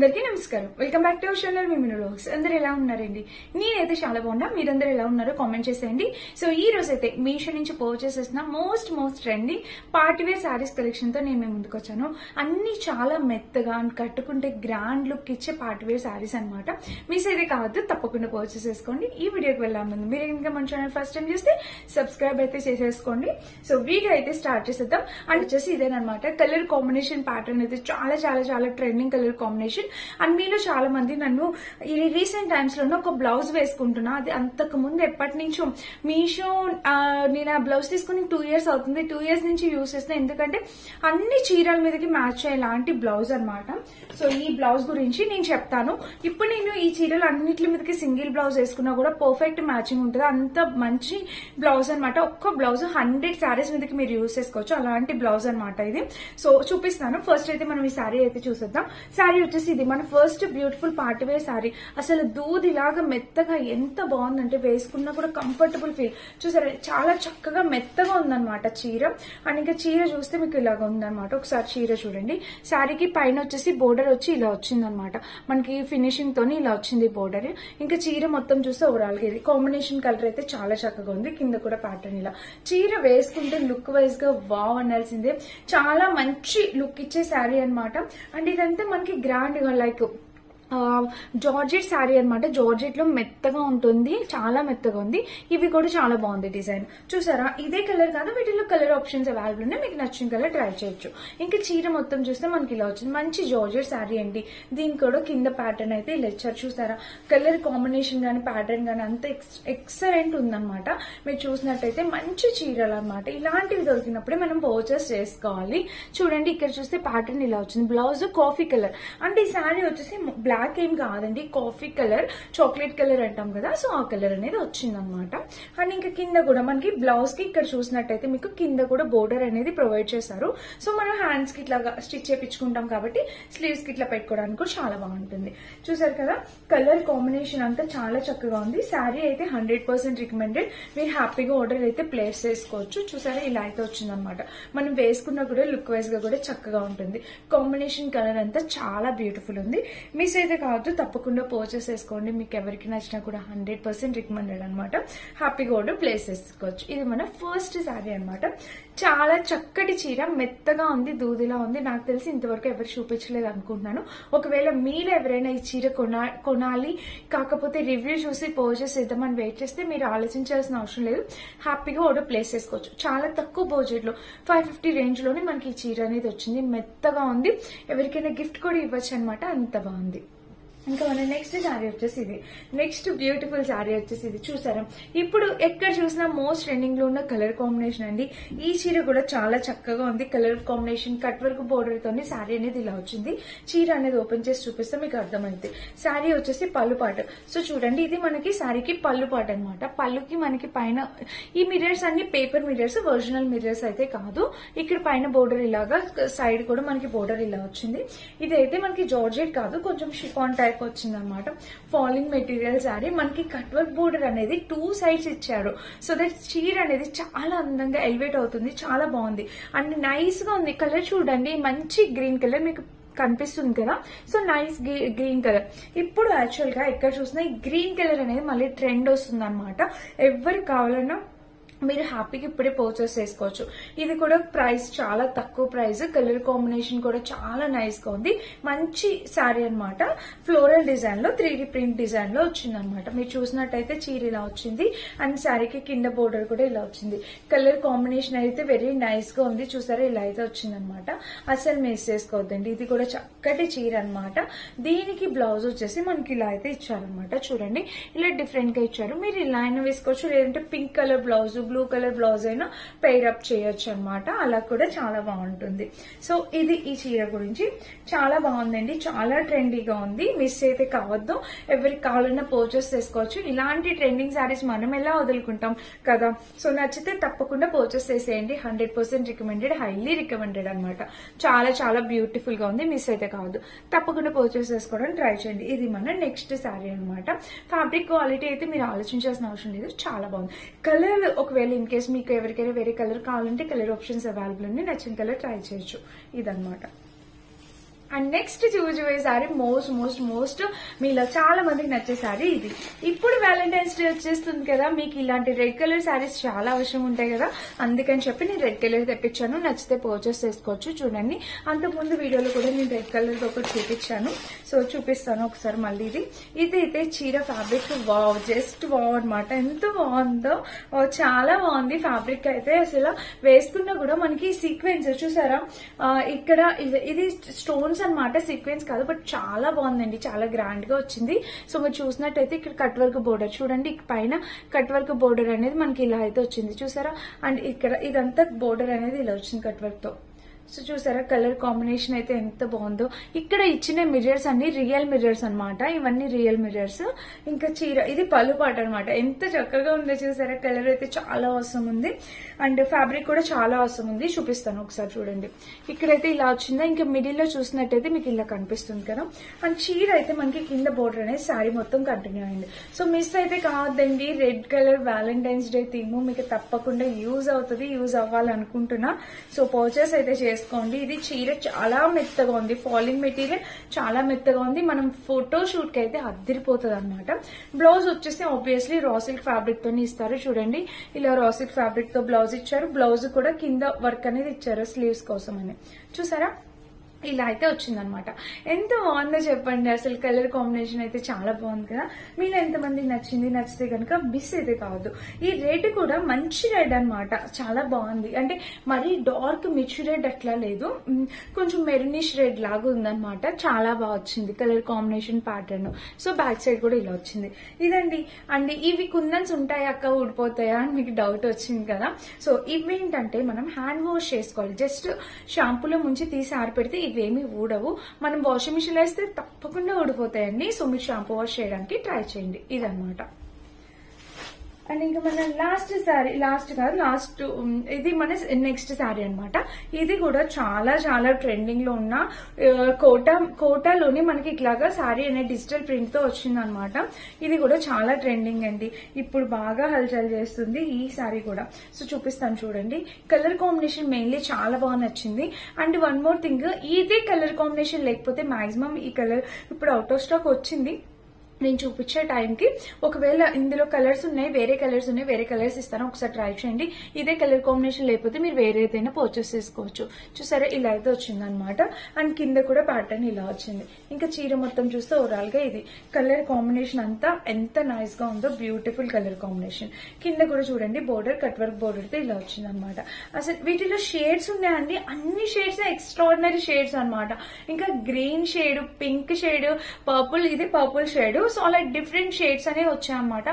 అందరికీ నమస్కారం. Welcome back to our channel మిమిను వ్లాగ్స్. అందరూ ఎలా ఉన్నారండి? నేనైతే చాలా బాగున్నా. మీరందరూ ఎలా ఉన్నారో కామెంట్ చేసేయండి. సో ఈ రోజు అయితే మీషో నుంచి పర్చేస్ చేసిన most trending party wear sarees collection తో నేను ముందుకు వచ్చాను. అన్ని చాలా మెత్తగా కట్టుకుంటే గ్రాండ్ లుక్ ఇచ్చే పార్టీ వేర్ శారీస్ అనమాట. మిస్ అయితే కావద్దు, తప్పకుండా పర్చేస్ చేసుకోండి. ఈ వీడియోకి వెళ్ళాం ముందు మీరు ఇంకా మన ఛానల్ ఫస్ట్ టైం చూస్తే సబ్స్క్రైబ్ అయితే చేసేసుకోండి. సో వీడియో అయితే స్టార్ట్ చేసేద్దాం. అండ్ వచ్చేసి ఇదేనమాట కలర్ కాంబినేషన్ ప్యాటర్న్ అయితే చాలా ట్రెండింగ్ కలర్ కాంబినేషన్. అండ్ మీలో చాలా మంది నన్ను ఈ రీసెంట్ టైమ్స్ లోనే ఒక బ్లౌజ్ వేసుకుంటున్నా, అది అంతకు ముందు ఎప్పటి నుంచో మీషో నేను ఆ బ్లౌజ్ తీసుకుని 2 years అవుతుంది. 2 years నుంచి యూజ్ చేస్తున్నా, ఎందుకంటే అన్ని చీరల మీదకి మ్యాచ్ అయ్యేలాంటి బ్లౌజ్ అనమాట. సో ఈ బ్లౌజ్ గురించి నేను చెప్తాను. ఇప్పుడు నేను ఈ చీరలు అన్నిటి మీదకి సింగిల్ బ్లౌజ్ వేసుకున్నా కూడా పర్ఫెక్ట్ మ్యాచింగ్ ఉంటుంది. అంత మంచి బ్లౌజ్ అనమాట. ఒక్క బ్లౌజ్ 100 శారీస్ మీదకి మీరు యూజ్ చేసుకోవచ్చు, అలాంటి బ్లౌజ్ అనమాట ఇది. సో చూపిస్తాను. ఫస్ట్ అయితే మనం ఈ శారీ అయితే చూసేద్దాం. శారీ వచ్చేసి ఇది మన first beautiful party wear saree. అసలు దూదిలాగా మెత్తగా ఎంత బాగుందంటే వేసుకున్నా కూడా కంఫర్టబుల్ ఫీల్. చూసారా, చాలా చక్కగా మెత్తగా ఉందన్నమాట చీర. అండ్ ఇంకా చీర చూస్తే మీకు ఇలాగ ఉందన్నమాట. ఒకసారి చీర చూడండి. శారీకి పైన వచ్చేసి బోర్డర్ వచ్చి ఇలా వచ్చిందనమాట. మనకి ఫినిషింగ్ తోని ఇలా వచ్చింది బోర్డర్. ఇంకా చీర మొత్తం చూస్తే ఓవరాల్ గా ఇది కాంబినేషన్ కలర్ అయితే చాలా చక్కగా ఉంది. కింద కూడా ప్యాటర్న్ ఇలా. చీర వేసుకుంటే లుక్ వైజ్ గా వావ్ అనాల్సిందే. చాలా మంచి లుక్ ఇచ్చే శారీ అనమాట. అండ్ ఇదంతా మనకి గ్రాండ్ గా లైక్ జార్జెట్ శారీ అనమాట. జార్జెట్ లో మెత్తగా ఉంటుంది, చాలా మెత్తగా ఉంది. ఇవి కూడా చాలా బాగుంది డిజైన్. చూసారా, ఇదే కలర్ కాదు, వీటిలో కలర్ ఆప్షన్స్ అవైలబుల్ ఉన్నాయి. మీకు నచ్చిన కలర్ ట్రై చేయొచ్చు. ఇంకా చీర మొత్తం చూస్తే మనకి ఇలా వచ్చింది. మంచి జార్జెట్ శారీ అండి. దీనికి కూడా కింద ప్యాటర్న్ అయితే ఇలా ఇచ్చారు. చూసారా, కలర్ కాంబినేషన్ గానీ ప్యాటర్న్ గానీ అంత ఎక్సలెంట్ ఉందన్నమాట. మీరు చూసినట్టయితే మంచి చీరలు అనమాట. ఇలాంటివి దొరికినప్పుడే మనం పర్చేస్ చేసుకోవాలి. చూడండి, ఇక్కడ చూస్తే ప్యాటర్న్ ఇలా వచ్చింది. Blouse coffee colour. అంటే ఈ శారీ వచ్చేసి బ్లాక్ ఏం కాదండి, కాఫీ కలర్, చాక్లెట్ కలర్ అంటాం కదా, సో ఆ కలర్ అనేది వచ్చింది అనమాట. అండ్ ఇంకా కింద కూడా మనకి బ్లౌజ్ కి ఇక్కడ చూసినట్టయితే మీకు కింద కూడా బోర్డర్ అనేది ప్రొవైడ్ చేశారు. సో మనం హ్యాండ్స్ కి ఇట్లా స్టిచ్ చేయించుకుంటాం కాబట్టి స్లీవ్స్ కి ఇట్లా పెట్టుకోవడానికి కూడా చాలా బాగుంటుంది. చూసారు కదా, కలర్ కాంబినేషన్ అంతా చాలా చక్కగా ఉంది. శారీ అయితే 100% రికమెండెడ్. మీరు హ్యాపీగా ఆర్డర్ అయితే ప్లేస్ చేసుకోవచ్చు. చూసారా, ఇలా అయితే వచ్చిందనమాట. మనం వేసుకున్నా కూడా లుక్ వైజ్ గా కూడా చక్కగా ఉంటుంది. కాంబినేషన్ కలర్ అంతా చాలా బ్యూటిఫుల్ ఉంది. మిస్ అయితే కావద్దు, తప్పకుండా పర్చేస్ చేసుకోండి. మీకు ఎవరికి నచ్చినా కూడా 100% రికమెండెడ్ అనమాట. హ్యాపీగా ఆర్డర్ ప్లేస్ చేసుకోవచ్చు. ఇది మన ఫస్ట్ శారీ అనమాట. చాలా చక్కటి చీర, మెత్తగా ఉంది, దూదిలా ఉంది. నాకు తెలిసి ఇంతవరకు ఎవరు చూపించలేదు అనుకుంటున్నాను. ఒకవేళ మీరు ఎవరైనా ఈ చీర కొనాలి, కాకపోతే రివ్యూ చూసి పర్చేస్ చేద్దామని వెయిట్ చేస్తే మీరు ఆలోచించాల్సిన అవసరం లేదు. హ్యాపీగా ఆర్డర్ ప్లేస్ చేసుకోవచ్చు. చాలా తక్కువ బడ్జెట్ లో 550 రేంజ్ లోనే మనకి ఈ చీర అనేది వచ్చింది. మెత్తగా ఉంది. ఎవరికైనా గిఫ్ట్ కూడా ఇవ్వచ్చు అనమాట. అంత బాగుంది. ఇంకా మన నెక్స్ట్ శారీ వచ్చేసి ఇది. నెక్స్ట్ బ్యూటిఫుల్ శారీ వచ్చేసి ఇది. చూసారా, ఇప్పుడు ఎక్కడ చూసినా మోస్ట్ ట్రెండింగ్ లో ఉన్న కలర్ కాంబినేషన్ అండి. ఈ చీర కూడా చాలా చక్కగా ఉంది. Colour combination cut work border తోని శారీ అనేది ఇలా వచ్చింది. చీర అనేది ఓపెన్ చేసి చూపిస్తే మీకు అర్థమైంది. శారీ వచ్చేసి పళ్ళు పాట. సో చూడండి, ఇది మనకి శారీకి పళ్ళు పాట అనమాట. పళ్ళుకి మనకి పైన ఈ మిర్రర్స్ అన్ని పేపర్ మిర్రర్స్, ఒరిజినల్ మిర్రర్స్ అయితే కాదు. ఇక్కడ పైన బోర్డర్ ఇలాగా, సైడ్ కూడా మనకి బోర్డర్ ఇలా వచ్చింది. ఇదైతే మనకి జార్జెట్ కాదు, కొంచెం షిఫాన్ టైప్ వచ్చింది అనమాట. Falling material sari. మనకి కట్ వర్క్ బోర్డర్ అనేది 2 sides ఇచ్చారు. సో దట్ చీర అనేది చాలా అందంగా ఎలివేట్ అవుతుంది. చాలా బాగుంది అండ్ నైస్ గా ఉంది. కలర్ చూడండి, మంచి గ్రీన్ కలర్ మీకు కనిపిస్తుంది కదా. So nice green colour. ఇప్పుడు యాక్చువల్ గా ఎక్కడ చూసినా ఈ గ్రీన్ కలర్ అనేది మళ్ళీ ట్రెండ్ వస్తుంది అనమాట. ఎవరికి కావాలన్నా మీరు హ్యాపీగా ఇప్పుడే పర్చేస్ చేసుకోవచ్చు. ఇది కూడా ప్రైస్ చాలా తక్కువ ప్రైస్. కలర్ కాంబినేషన్ కూడా చాలా నైస్ గా ఉంది. మంచి శారీ అనమాట. ఫ్లోరల్ డిజైన్ లో 3D ప్రింట్ డిజైన్ లో వచ్చింది అనమాట. మీరు చూసినట్టయితే చీర ఇలా వచ్చింది అండ్ శారీకి కింద బోర్డర్ కూడా ఇలా వచ్చింది. కలర్ కాంబినేషన్ అయితే వెరీ నైస్ గా ఉంది. చూసారా, ఇలా అయితే వచ్చింది అనమాట. అసలు మిస్ చేసుకోవద్దండి. ఇది కూడా చక్కటి చీర అనమాట. దీనికి బ్లౌజ్ వచ్చేసి మనకి ఇలా అయితే ఇచ్చారనమాట. చూడండి, ఇలా డిఫరెంట్ గా ఇచ్చారు. మీరు ఇలా అయినా వేసుకోవచ్చు, లేదంటే pink colour blouse, blue colour blouse అయినా పెయిర్ అప్ చేయొచ్చు అనమాట. అలా కూడా చాలా బాగుంటుంది. సో ఇది ఈ చీర గురించి. చాలా బాగుందండి, చాలా ట్రెండీగా ఉంది. మిస్ అయితే కావద్దు. ఎవరికి కావాలన్నా పర్చేస్ చేసుకోవచ్చు. ఇలాంటి ట్రెండింగ్ శారీస్ మనం ఎలా వదులుకుంటాం కదా. సో నచ్చితే తప్పకుండా పర్చేస్ చేసేయండి. 100% రికమెండెడ్, హైలీ రికమెండెడ్ అనమాట. చాలా బ్యూటిఫుల్ గా ఉంది. మిస్ అయితే కావద్దు, తప్పకుండా పర్చేస్ చేసుకోవడానికి ట్రై చేయండి. ఇది మన నెక్స్ట్ శారీ అనమాట. ఫ్యాబ్రిక్ క్వాలిటీ అయితే మీరు ఆలోచించాల్సిన అవసరం లేదు, చాలా బాగుంది. కలర్ ఒకవేళ ఇన్ కేస్ మీకు ఎవరికైనా వేరే కలర్ కావాలంటే కలర్ ఆప్షన్స్ అవైలబుల్ ఉంది. నచ్చిన కలర్ ట్రై చేయొచ్చు. ఇదనమాట. అండ్ నెక్స్ట్ చూపించే సారీ మోస్ట్ మీలో చాలా మందికి నచ్చే సారీ ఇది. ఇప్పుడు వ్యాలంటైన్స్ డే వచ్చేస్తుంది కదా, మీకు ఇలాంటి రెడ్ కలర్ సారీస్ చాలా అవసరం ఉంటాయి కదా, అందుకని చెప్పి నేను రెడ్ కలర్ తెప్పించాను. నచ్చితే పర్చేస్ చేసుకోవచ్చు. చూడండి, అంతకుముందు వీడియోలో కూడా నేను రెడ్ కలర్ ఒకటి చూపించాను. సో చూపిస్తాను ఒకసారి మళ్ళీ. ఇది అయితే చీర ఫ్యాబ్రిక్ వావ్, జస్ట్ వావ్ అనమాట. ఎంత బాగుందో, చాలా బాగుంది ఫ్యాబ్రిక్ అయితే. అసలు వేసుకున్నా కూడా మనకి సీక్వెన్స్ చూసారా, ఇక్కడ ఇది స్టోన్స్ అన్నమాట, సీక్వెన్స్ కాదు, బట్ చాలా బాగుందండి, చాలా గ్రాండ్ గా వచ్చింది. సో మీరు చూసినట్టయితే ఇక్కడ కట్ వర్క్ బోర్డర్ చూడండి, పైన కట్ వర్క్ బోర్డర్ అనేది మనకి ఇలా అయితే వచ్చింది చూసారా. అండ్ ఇక్కడ ఇదంతా బోర్డర్ అనేది ఇలా వచ్చింది కట్ వర్క్ తో. సో చూసారా కలర్ కాంబినేషన్ అయితే ఎంత బాగుందో. ఇక్కడ ఇచ్చిన మిర్రర్స్ అన్ని రియల్ మిర్రర్స్ అనమాట, ఇవన్నీ రియల్ మిర్రర్స్. ఇంకా చీర ఇది పళ్ళు పాట అనమాట, ఎంత చక్కగా ఉందో చూసారా. కలర్ అయితే చాలా అవసరం ఉంది అండ్ ఫ్యాబ్రిక్ కూడా చాలా అవసరం ఉంది. చూపిస్తాను ఒకసారి చూడండి. ఇక్కడైతే ఇలా వచ్చిందా, ఇంకా మిడిల్ లో చూసినట్టయితే మీకు ఇలా కనిపిస్తుంది కదా. అండ్ చీర అయితే మనకి కింద బోర్డర్ అనేది శారీ మొత్తం కంటిన్యూ అయింది. సో మిస్ అయితే కావద్దండి, red colour Valentine's day theme మీకు తప్పకుండా యూజ్ అవుతుంది, యూజ్ అవ్వాలనుకుంటున్నా. సో పర్చేస్ అయితే చేసుకోండి. ఇది చీర చాలా మెత్తగా ఉంది, ఫాలింగ్ మెటీరియల్ చాలా మెత్తగా ఉంది. మనం ఫోటో షూట్ కి అయితే అద్దరిపోతుంది అనమాట. బ్లౌజ్ వచ్చేసి ఆబ్వియస్లీ రా సిల్క్ ఫ్యాబ్రిక్ తోనే ఇస్తారు. చూడండి ఇలా రా సిల్క్ ఫ్యాబ్రిక్ తో బ్లౌజ్ ఇచ్చారు. బ్లౌజ్ కూడా కింద వర్క్ అనేది ఇచ్చారు స్లీవ్స్ కోసం అని. చూసారా ఇలా అయితే వచ్చిందనమాట. ఎంత బాగుందో చెప్పండి, అసలు కలర్ కాంబినేషన్ అయితే చాలా బాగుంది కదా. మీరు ఎంతమందికి నచ్చింది, నచ్చితే కనుక మిస్ అయితే కావద్దు. ఈ రెడ్ కూడా మంచి రెడ్ అనమాట, చాలా బాగుంది. అంటే మరీ డార్క్ మిర్చి రెడ్ అట్లా లేదు, కొంచెం మెరూనిష్ రెడ్ లాగా ఉందన్నమాట. చాలా బాగా వచ్చింది colour combination pattern. So back side కూడా ఇలా వచ్చింది. ఇదండి. అండ్ ఇవి కుందన్స్ ఉంటాయి అక్క, ఊడిపోతాయా అని మీకు డౌట్ వచ్చింది కదా. సో ఇవేంటంటే మనం హ్యాండ్ వాష్ చేసుకోవాలి. జస్ట్ షాంపూలో ముంచి తీసి ఆరిపెడితే ఇవేమి ఊడవు. మనం వాషింగ్ మిషన్ లో వేస్తే తప్పకుండా ఊడిపోతాయండి. సో మీరు షాంపూ వాష్ చేయడానికి ట్రై చేయండి. ఇదన్నమాట. అండ్ ఇంకా మన ఇది మన నెక్స్ట్ శారీ అనమాట. ఇది కూడా చాలా చాలా ట్రెండింగ్ లో ఉన్న కోటాలోని మనకి ఇట్లాగా శారీ అనే డిజిటల్ ప్రింట్ తో వచ్చింది అనమాట. ఇది కూడా చాలా ట్రెండింగ్ అండి, ఇప్పుడు బాగా హల్చల్ చేస్తుంది ఈ శారీ కూడా. సో చూపిస్తాను చూడండి. కలర్ కాంబినేషన్ మెయిన్లీ చాలా బాగా నచ్చింది. అండ్ వన్ మోర్ థింగ్, ఇదే కలర్ కాంబినేషన్ లేకపోతే మాక్సిమం ఈ కలర్ ఇప్పుడు అవుట్ ఆఫ్ స్టాక్ వచ్చింది. నేను చూపించే టైంకి ఒకవేళ ఇందులో కలర్స్ ఉన్నాయి, వేరే కలర్స్ ఇస్తాను, ఒకసారి ట్రై చేయండి. ఇదే కలర్ కాంబినేషన్ లేకపోతే మీరు వేరే ఏదైనా పర్చేస్ చేసుకోవచ్చు. చూసారా ఇలా అయితే వచ్చింది అనమాట. అండ్ కింద కూడా ప్యాటర్న్ ఇలా వచ్చింది. ఇంకా చీర మొత్తం చూస్తే ఓవరాల్ గా ఇది కలర్ కాంబినేషన్ అంతా ఎంత నైస్ గా ఉందో, బ్యూటిఫుల్ కలర్ కాంబినేషన్. కింద కూడా చూడండి బోర్డర్ కట్ వర్క్ బోర్డర్ తో ఇలా వచ్చింది అనమాట. అసలు వీటిలో షేడ్స్ ఉన్నాయండి, అన్ని షేడ్స్ ఎక్స్ట్రాడినరీ షేడ్స్ అనమాట. ఇంకా green shade, pink shade, purple, ఇది పర్పుల్ షేడ్. సో అలా డిఫరెంట్ షేడ్స్ అనేవి వచ్చాయన్నమాట.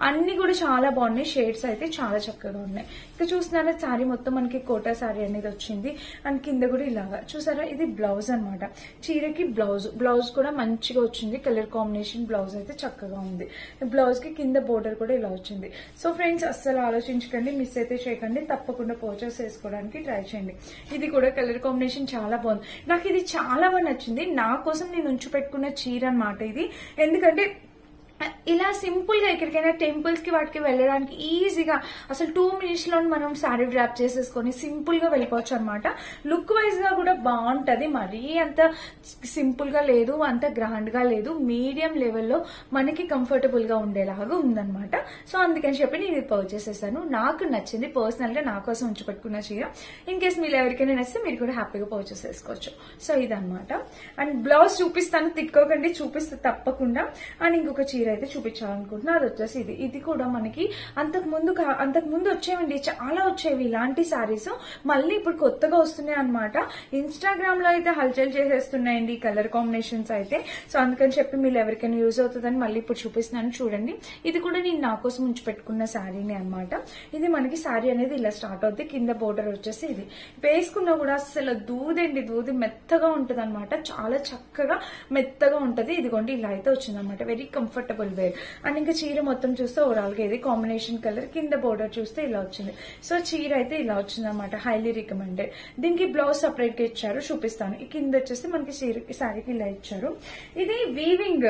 అన్ని కూడా చాలా బాగున్నాయి, షేడ్స్ అయితే చాలా చక్కగా ఉన్నాయి. ఇంకా చూస్తున్నారా శారీ మొత్తం మనకి కోటా శారీ అనేది వచ్చింది. అండ్ కింద కూడా ఇలాగా చూసారా, ఇది బ్లౌజ్ అనమాట. చీరకి బ్లౌజ్ కూడా మంచిగా వచ్చింది. కలర్ కాంబినేషన్ బ్లౌజ్ అయితే చక్కగా ఉంది. బ్లౌజ్ కి కింద బోర్డర్ కూడా ఇలా వచ్చింది. సో ఫ్రెండ్స్ అస్సలు ఆలోచించకండి, మిస్ అయితే చేయకండి, తప్పకుండా పర్చేస్ చేసుకోవడానికి ట్రై చేయండి. ఇది కూడా కలర్ కాంబినేషన్ చాలా బాగుంది, నాకు ఇది చాలా బాగా నచ్చింది. నా కోసం నేను ఉంచి పెట్టుకున్న చీర అనమాట ఇది. ఎందుకంటే ఇలా సింపుల్ గా ఎక్కడికైనా టెంపుల్స్ కి వాటికి వెళ్ళడానికి ఈజీగా అసలు 2 minutes లో మనం శారీ డ్రాప్ చేసేసుకొని సింపుల్ గా వెళ్ళిపోవచ్చు అనమాట. లుక్ వైజ్ గా కూడా బాగుంటది, మరీ అంత సింపుల్ గా లేదు, అంత గ్రాండ్ గా లేదు, మీడియం లెవెల్లో మనకి కంఫర్టబుల్ గా ఉండేలాగా ఉందన్నమాట. సో అందుకని చెప్పి నేను ఇది పర్చేస్ చేశాను. నాకు నచ్చింది, పర్సనల్ గా నా కోసం ఉంచి పెట్టుకున్న చీర. ఇన్ కేస్ మీరు ఎవరికైనా నచ్చితే మీరు కూడా హ్యాపీగా పర్చేస్ చేసుకోవచ్చు. సో ఇదన్నమాట. అండ్ బ్లౌజ్ చూపిస్తాను, తిక్కోకండి, చూపిస్తే తప్పకుండా. అండ్ ఇంకొక చీర అయితే చూపించాలనుకుంటున్నా, అది వచ్చేసి ఇది కూడా మనకి అంతకుముందు వచ్చేవండి, చాలా వచ్చేవి ఇలాంటి శారీస్. మళ్ళీ ఇప్పుడు కొత్తగా వస్తున్నాయి అనమాట. ఇన్స్టాగ్రామ్ లో అయితే హల్చల్ చేసేస్తున్నాయండి ఈ కలర్ కాంబినేషన్స్ అయితే. సో అందుకని చెప్పి మీరు ఎవరికైనా యూజ్ అవుతుందని మళ్ళీ ఇప్పుడు చూపిస్తున్నాను చూడండి. ఇది కూడా నేను నా కోసం ఉంచి పెట్టుకున్న శారీని అనమాట. ఇది మనకి శారీ అనేది ఇలా స్టార్ట్ అవుతుంది. కింద బోర్డర్ వచ్చేసి ఇది వేసుకున్నా కూడా అసలు దూది మెత్తగా ఉంటది అనమాట. చాలా చక్కగా మెత్తగా ఉంటది. ఇదిగోండి ఇలా అయితే వచ్చింది అనమాట. Very comfortable wear. అండ్ ఇంకా చీర మొత్తం చూస్తే ఓవరాల్ గా ఇది కాంబినేషన్ కలర్. కింద బోర్డర్ చూస్తే ఇలా వచ్చింది. సో చీర అయితే ఇలా వచ్చింది అనమాట. Highly recommended. దీనికి బ్లౌజ్ సపరేట్ గా ఇచ్చారు, చూపిస్తాను. ఈ కింద వచ్చేసి మనకి శారీకి ఇలా ఇచ్చారు. ఇది వీవింగ్,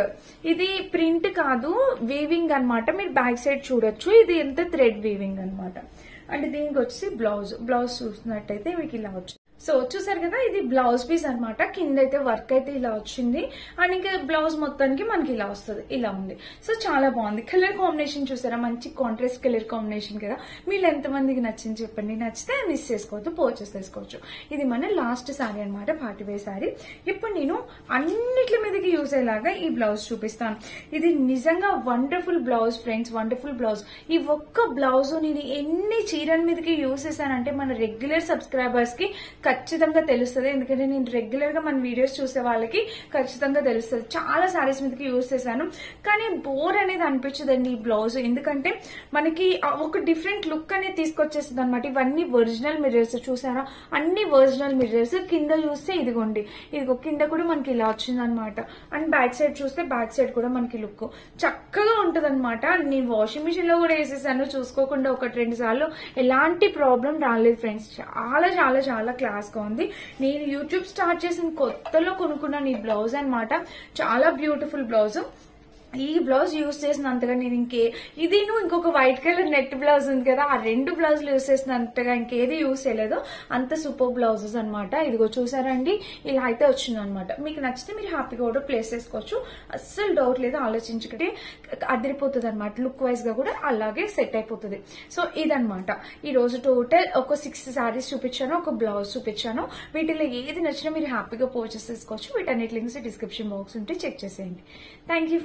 ఇది ప్రింట్ కాదు, వీవింగ్ అనమాట. మీరు బ్యాక్ సైడ్ చూడొచ్చు, ఇది ఎంత థ్రెడ్ వీవింగ్ అనమాట. అండ్ దీనికి వచ్చేసి బ్లౌజ్ చూసినట్టయితే మీకు ఇలా వచ్చింది. సో సో చూసారు కదా, ఇది బ్లౌజ్ పీస్ అన్నమాట. కింద అయితే వర్క్ అయితే ఇలా వచ్చింది అండ్ ఇంకా బ్లౌజ్ మొత్తానికి మనకి ఇలా వస్తుంది, ఇలా ఉంది. సో చాలా బాగుంది. కలర్ కాంబినేషన్ చూసారా, మంచి కాంట్రాస్ట్ కలర్ కాంబినేషన్ కదా. మీరు ఎంతమందికి నచ్చింది చెప్పండి. నచ్చితే మిస్ చేసుకోవద్దు, పర్చేస్ చేసుకోవచ్చు. ఇది మన లాస్ట్ శారీ అనమాట, పార్టీ వేర్ శారీ. ఇప్పుడు నేను అన్నిటి మీదకి యూజ్ అయ్యేలాగా ఈ బ్లౌజ్ చూపిస్తాను. ఇది నిజంగా wonderful blouse friends, wonderful blouse. ఈ ఒక్క బ్లౌజ్ నేను ఎన్ని చీరల మీదకి యూజ్ చేశానంటే మన రెగ్యులర్ సబ్స్క్రైబర్స్ కి ఖచ్చితంగా తెలుస్తుంది. ఎందుకంటే నేను రెగ్యులర్ గా మన వీడియోస్ చూసే వాళ్ళకి ఖచ్చితంగా తెలుస్తుంది. చాలా సారీస్ మీదకి యూజ్ చేశాను, కానీ బోర్ అనేది అనిపించదండి ఈ బ్లౌజ్. ఎందుకంటే మనకి ఒక డిఫరెంట్ లుక్ అనేది తీసుకొచ్చేస్తుంది అనమాట. ఇవన్నీ ఒరిజినల్ మిర్రర్స్ చూసారా, అన్ని ఒరిజినల్ మిర్రర్స్. కింద చూస్తే ఇదిగోండి, ఇదిగో కింద కూడా మనకి ఇలా వచ్చింది అనమాట. అండ్ బ్యాక్ సైడ్ చూస్తే బ్యాక్ సైడ్ కూడా మనకి లుక్ చక్కగా ఉంటది అనమాట. నేను వాషింగ్ మిషన్ లో కూడా వేసేసాను చూసుకోకుండా 1-2 సార్లు, ఎలాంటి ప్రాబ్లం రాలేదు ఫ్రెండ్స్. చాలా చాలా చాలా క్లాస్ గా ఉంది. నేను యూట్యూబ్ స్టార్ట్ చేసిన కొత్తలో కొనుక్కున్నాను ఈ బ్లౌజ్ అన్నమాట. చాలా బ్యూటిఫుల్ బ్లౌజ్. ఈ బ్లౌజ్ యూజ్ చేసినంతగా నేను ఇంకొక వైట్ కలర్ నెట్ బ్లౌజ్ ఉంది కదా, ఆ 2 బ్లౌజులు యూజ్ చేసినంతగా ఇంకేది యూజ్ చేయలేదు. అంత సూపర్ బ్లౌజెస్ అనమాట. ఇదిగో చూసారండి, ఇలా అయితే వచ్చింది అనమాట. మీకు నచ్చితే మీరు హ్యాపీగా కూడా ప్లేస్ చేసుకోవచ్చు, అస్సలు డౌట్ లేదు. ఆలోచించుకుంటే అదిరిపోతుంది అనమాట. లుక్ వైజ్ గా కూడా అలాగే సెట్ అయిపోతుంది. సో ఇదనమాట ఈ రోజు టోటల్ ఒక 6 సారీస్ చూపించాను, ఒక బ్లౌజ్ చూపించాను. వీటిలో ఏది నచ్చినా మీరు హ్యాపీగా పర్చేస్ చేసుకోవచ్చు. వీటన్నిటి లింక్స్ డిస్క్రిప్షన్ బాక్స్ ఉంటే చెక్ చేసేయండి. Thank you.